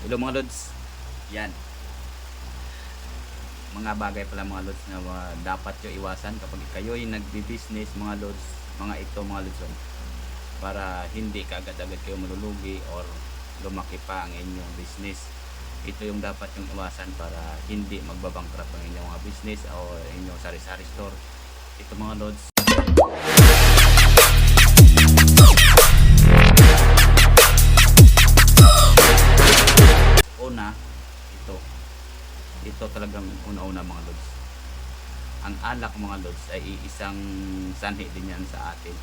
Hello mga lods. Yan. Mga bagay pala mga lods na dapat nyo iwasan kapag kayo ay nagbi-business mga lods. Mga ito mga lods. Para hindi kaagad-agad kayo malulugi or lumaki pa ang inyong business. Ito yung dapat yung iwasan para hindi magbabangkrap ang inyong mga business o inyong sari-sari store. Ito mga lods. Una, ito talagang una-una mga lods. Ang alak mga lods ay isang sanhi din yan sa atin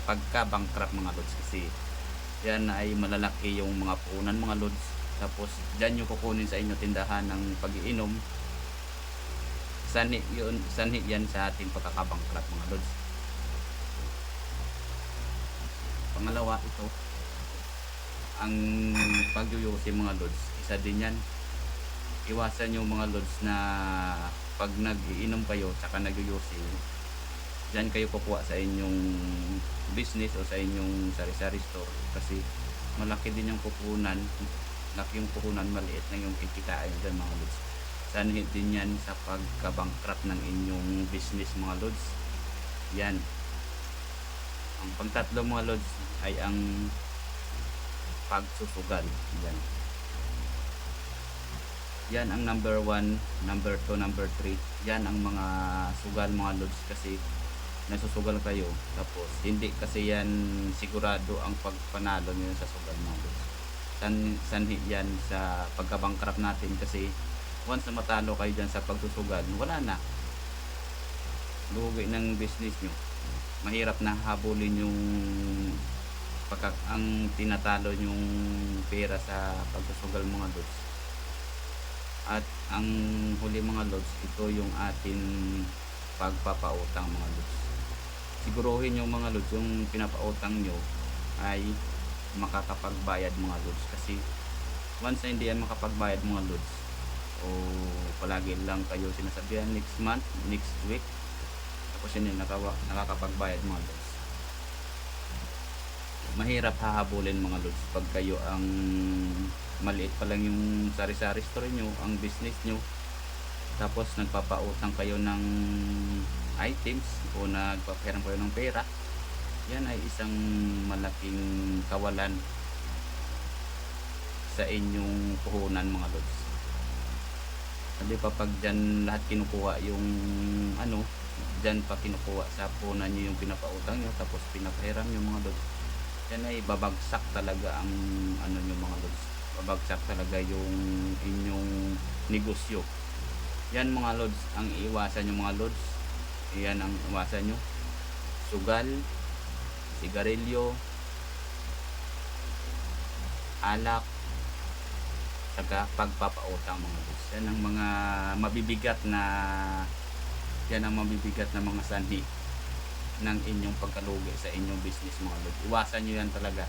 pagka-bankrupt mga lods, kasi yan ay malalaki yung mga puhunan mga lods. Tapos dyan yung kukunin sa inyo tindahan ng pag-iinom. Sanhi yan sa ating pagkakabankrupt mga lods. Pangalawa, ito ang pagyuyusi mga lods, isa din yan. Iwasan yung mga lods na pag nag-iinom kayo tsaka nagyuyusi, dyan kayo kukuha sa inyong business o sa inyong sari-sari store, kasi malaki din yung puhunan. Laki yung puhunan, maliit na yung kikitain dyan mga lods. Sanhi din yan sa pagkabankrupt ng inyong business mga lods. Yan. Ang pangtatlo mga lods ay ang pagsusugal. Yan ang number 1, number 2, number 3. Yan ang mga sugal mga lods, kasi nasusugal kayo tapos hindi kasi yan sigurado ang pagpanalo niyo sa sugal mga lods. Sanhi yan sa pagkabankrupt natin, kasi once na matalo kayo dyan sa pagsusugal, wala na, lugi ng business nyo. Mahirap na habulin yung ang tinatalo yung pera sa pagsusugal mga lods. At ang huli mga lods, ito yung atin pagpapautang mga lods. Siguruhin yung mga lods, yung pinapautang nyo ay makakapagbayad mga lods, kasi once na hindi yan makapagbayad mga lods, o palagi lang kayo sinasabihan next month, next week, tapos yun yung nakakapagbayad mga lods, mahirap hahabulin mga lods pag kayo ang maliit pa lang yung sari-sari store nyo, ang business nyo, tapos nagpapautang kayo ng items o nagpapahiram kayo ng pera. Yan ay isang malaking kawalan sa inyong puhunan mga lods. Sabi pa pag dyan lahat kinukuha yung dyan pa kinukuha sa puhunan nyo yung pinapautang nyo, tapos pinapahiram nyo mga lods, yan ay babagsak talaga ang nyo mga lods. Babagsak talaga yung inyong negosyo. Yan mga lods ang iwasan nyo mga lods. Yan ang iwasan nyo: sugal, sigarilyo, alak, saka pagpapautang mga lods. Yan ang mga mabibigat na mga sanhi ng inyong pagkalugi sa inyong business mga lods. Iwasan nyo yan talaga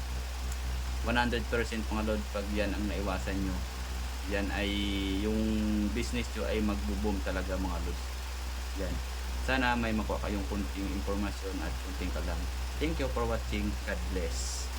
100% mga lods. Pag yan ang naiwasan nyo, yan ay yung business nyo ay magbo-boom talaga mga lods. Yan. Sana may makuha kayong kunting informasyon at kunting kalam. Thank you for watching. God bless.